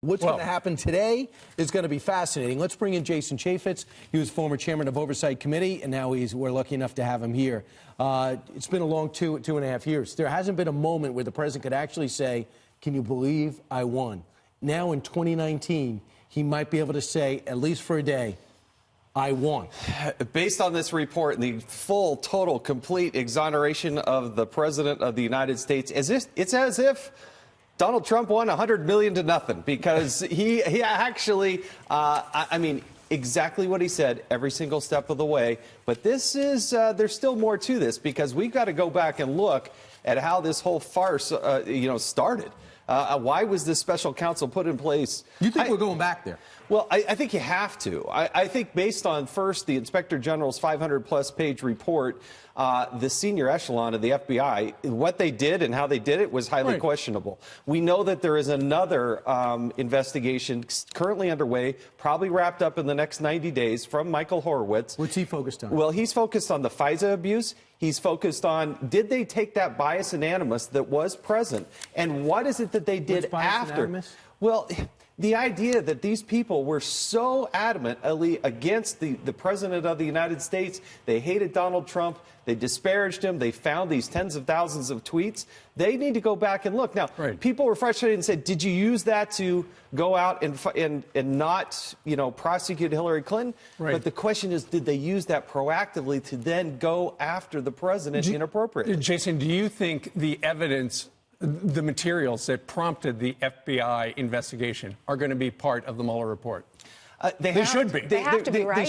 What's going to happen today is going to be fascinating. Let's bring in Jason Chaffetz. He was former chairman of Oversight Committee, and now we're lucky enough to have him here. It's been a long two and a half years. There hasn't been a moment where the president could actually say, can you believe I won? Now in 2019, he might be able to say, at least for a day, I won. Based on this report and the full, total, complete exoneration of the president of the United States, it's as if Donald Trump won $100 million to nothing, because he actually, I mean, exactly what he said every single step of the way. But this is, there's still more to this, because we've got to go back and look at how this whole farce, started. Why was this special counsel put in place? You think we're going back there? Well, I think you have to. I think based on, first, the Inspector General's 500-plus page report, the senior echelon of the FBI, what they did and how they did it was highly questionable. We know that there is another investigation currently underway, probably wrapped up in the next 90 days, from Michael Horowitz. What's he focused on? Well, he's focused on the FISA abuse. He's focused on, did they take that bias and animus that was present? And what is it that they did after? Well, the idea that these people were so adamantly against the president of the United States, they hated Donald Trump, they disparaged him, they found these tens of thousands of tweets. They need to go back and look. Now, people were frustrated and said, did you use that to go out and not, prosecute Hillary Clinton? But the question is, did they use that proactively to then go after the president inappropriately? Jason, do you think the evidence, the materials that prompted the FBI investigation are going to be part of the Mueller report? They should be. They have to be, right?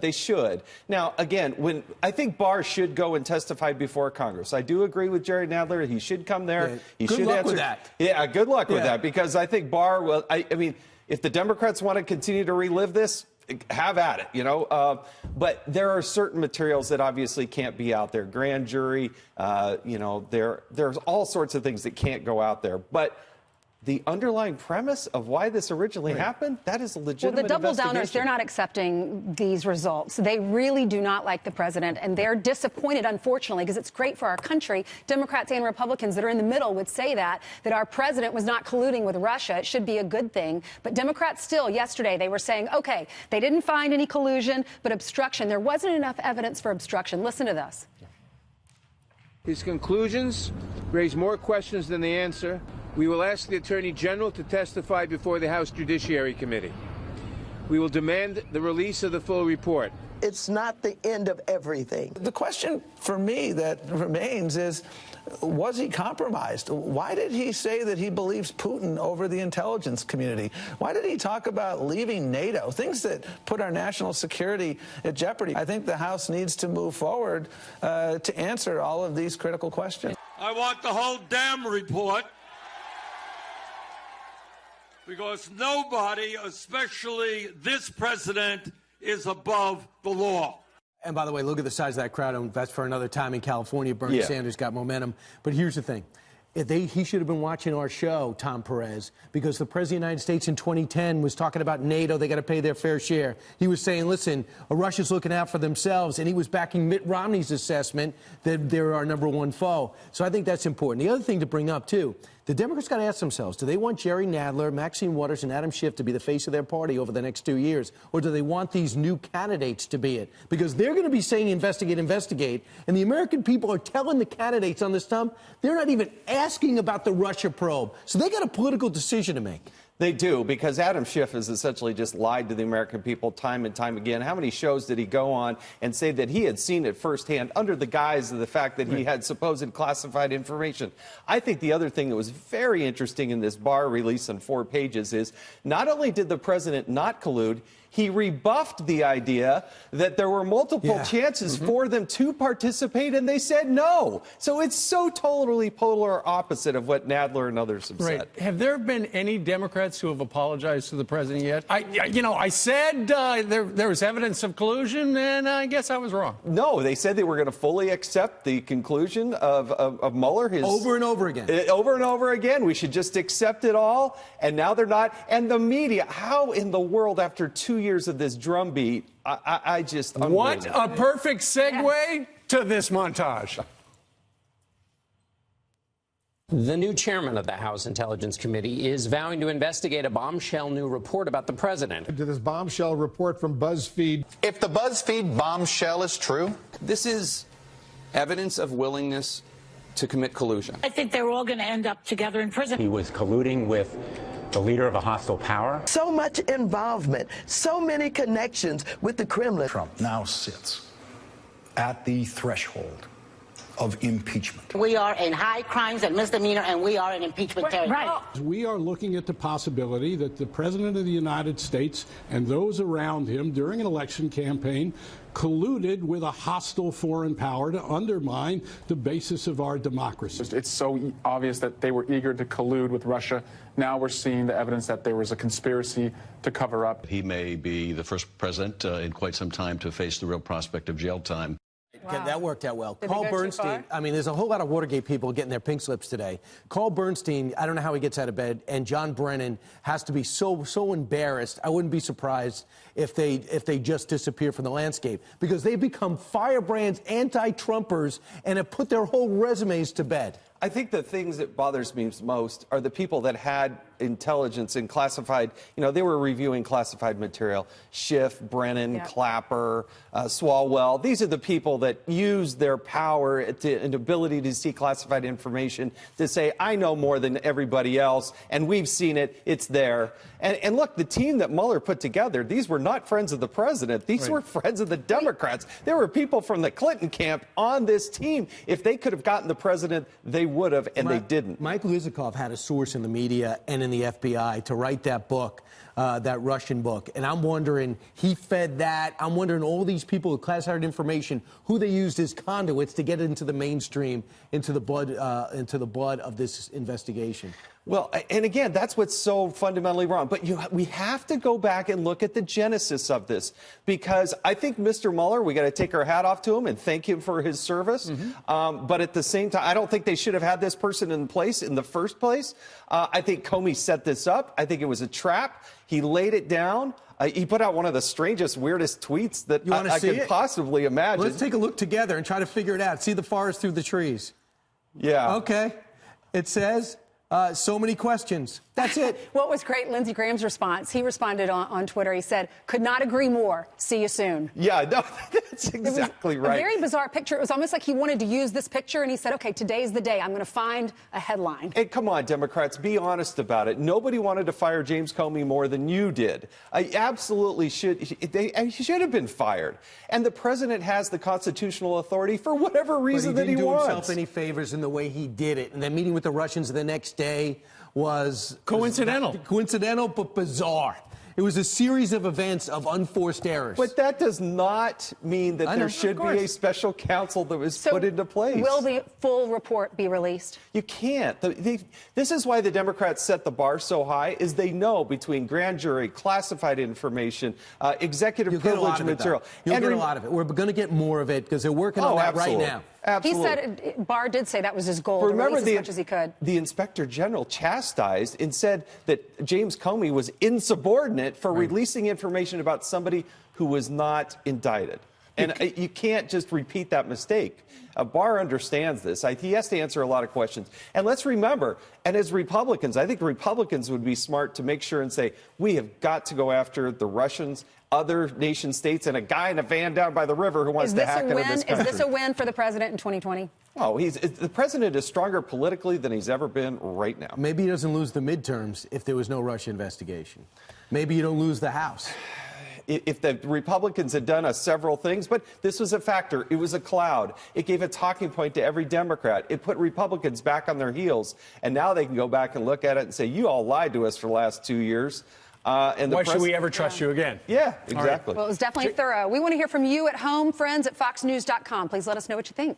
They should. Now, again, I think Barr should go and testify before Congress. I do agree with Jerry Nadler. He should come there. Yeah. He Good should luck answer. with that. Yeah, good luck with that, because I think Barr will. I mean, if the Democrats want to continue to relive this, have at it, but there are certain materials that obviously can't be out there. Grand jury, there's all sorts of things that can't go out there. But the underlying premise of why this originally happened, that is a legitimate investigation. Well, the double downers, they're not accepting these results. They really do not like the president, and they're disappointed, unfortunately, because it's great for our country. Democrats and Republicans that are in the middle would say that our president was not colluding with Russia. It should be a good thing. But Democrats still, yesterday, they were saying, okay, they didn't find any collusion, but obstruction. There wasn't enough evidence for obstruction. Listen to this. His conclusions raise more questions than they answer. We will ask the Attorney General to testify before the House Judiciary Committee. We will demand the release of the full report. It's not the end of everything. The question for me that remains is, was he compromised? Why did he say that he believes Putin over the intelligence community? Why did he talk about leaving NATO? Things that put our national security at jeopardy. I think the House needs to move forward to answer all of these critical questions. I want the whole damn report, because nobody, especially this president, is above the law. And by the way, look at the size of that crowd, and that's for another time in California. Bernie Sanders got momentum. But here's the thing. He should have been watching our show, Tom Perez, because the President of the United States in 2010 was talking about NATO. They got to pay their fair share. He was saying, listen, Russia's looking out for themselves, and he was backing Mitt Romney's assessment that they're our #1 foe. So I think that's important. The other thing to bring up, too, the Democrats got to ask themselves, do they want Jerry Nadler, Maxine Waters, and Adam Schiff to be the face of their party over the next 2 years? Or do they want these new candidates to be it? Because they're going to be saying investigate, investigate. And the American people are telling the candidates on this stump, they're not even asking about the Russia probe. So they got a political decision to make. They do, because Adam Schiff has essentially just lied to the American people time and time again. How many shows did he go on and say that he had seen it firsthand under the guise of the fact that he had supposed classified information? I think the other thing that was very interesting in this Barr release on 4 pages is not only did the president not collude, he rebuffed the idea that there were multiple chances for them to participate, and they said no. So it's so totally polar opposite of what Nadler and others have said. Have there been any Democrats who have apologized to the president yet? I said there was evidence of collusion, and I guess I was wrong. No, they said they were going to fully accept the conclusion of Mueller. Over and over again. Over and over again. We should just accept it all, and now they're not. And the media, how in the world, after 2 years of this drumbeat, I just... What a perfect segue to this montage. The new chairman of the House Intelligence Committee is vowing to investigate a bombshell new report about the president. To this bombshell report from BuzzFeed. If the BuzzFeed bombshell is true, this is evidence of willingness to commit collusion. I think they're all going to end up together in prison. He was colluding with the leader of a hostile power. So much involvement, so many connections with the Kremlin. Trump now sits at the threshold of impeachment. We are in high crimes and misdemeanor, and we are in impeachment territory. Right. We are looking at the possibility that the President of the United States and those around him during an election campaign colluded with a hostile foreign power to undermine the basis of our democracy. It's so obvious that they were eager to collude with Russia. Now we're seeing the evidence that there was a conspiracy to cover up. He may be the first president in quite some time to face the real prospect of jail time. Wow. That worked out well. Carl Bernstein, I mean, there's a whole lot of Watergate people getting their pink slips today. Carl Bernstein, I don't know how he gets out of bed, and John Brennan has to be so embarrassed. I wouldn't be surprised if they just disappear from the landscape, because they've become firebrands, anti-Trumpers, and have put their whole resumes to bed. I think the things that bothers me most are the people that had intelligence and classified, they were reviewing classified material. Schiff, Brennan, Clapper, Swalwell. These are the people that use their power and ability to see classified information to say, I know more than everybody else, and we've seen it, it's there. And look, the team that Mueller put together, these were not friends of the president. These were friends of the Democrats. There were people from the Clinton camp on this team. If they could have gotten the president, they would have, and they didn't. Mike Lizikov had a source in the media and in the FBI to write that book, that Russian book. And I'm wondering, he fed that. I'm wondering all these people with classified information, who they used as conduits to get into the mainstream, into the blood of this investigation. Well, and again, that's what's so fundamentally wrong. But we have to go back and look at the genesis of this, because I think Mr. Mueller, we got to take our hat off to him and thank him for his service. But at the same time, I don't think they should have had this person in place in the first place. I think Comey set this up. I think it was a trap. He laid it down. He put out one of the strangest, weirdest tweets that I could possibly imagine. Let's take a look together and try to figure it out. See the forest through the trees. Yeah. Okay. It says, so many questions. That's it. What was great, Lindsey Graham's response? He responded on Twitter. He said, could not agree more. See you soon. Yeah, no, that's exactly right. A very bizarre picture. It was almost like he wanted to use this picture, and he said, okay, today's the day. I'm going to find a headline. Hey, come on, Democrats, be honest about it. Nobody wanted to fire James Comey more than you did. I absolutely should. He should have been fired. And the president has the constitutional authority for whatever reason that he wants. But he didn't do himself any favors in the way he did it. And then meeting with the Russians the next day was coincidental, but bizarre. It was a series of events of unforced errors. But that does not mean that there should be a special counsel that was put into place. Will the full report be released? You can't. This is why the Democrats set the bar so high, is they know between grand jury, classified information, executive privilege material. You'll get a lot of it. We're going to get more of it because they're working on that right now. Absolutely. He said, Barr did say that was his goal, to release as much as he could. The Inspector General chastised and said that James Comey was insubordinate for releasing information about somebody who was not indicted. And you can't just repeat that mistake. Barr understands this. He has to answer a lot of questions. And let's remember, and as Republicans, I think Republicans would be smart to make sure and say, we have got to go after the Russians, other nation states, and a guy in a van down by the river who wants to hack into this country. Is this a win for the president in 2020? Oh, the president is stronger politically than he's ever been right now. Maybe he doesn't lose the midterms if there was no Russia investigation. Maybe you don't lose the House. If the Republicans had done several things, but this was a factor. It was a cloud. It gave a talking point to every Democrat. It put Republicans back on their heels. And now they can go back and look at it and say, you all lied to us for the last 2 years. And why should we ever trust you again? Yeah, exactly. Well, it was definitely thorough. We want to hear from you at home, friends at foxnews.com. Please let us know what you think.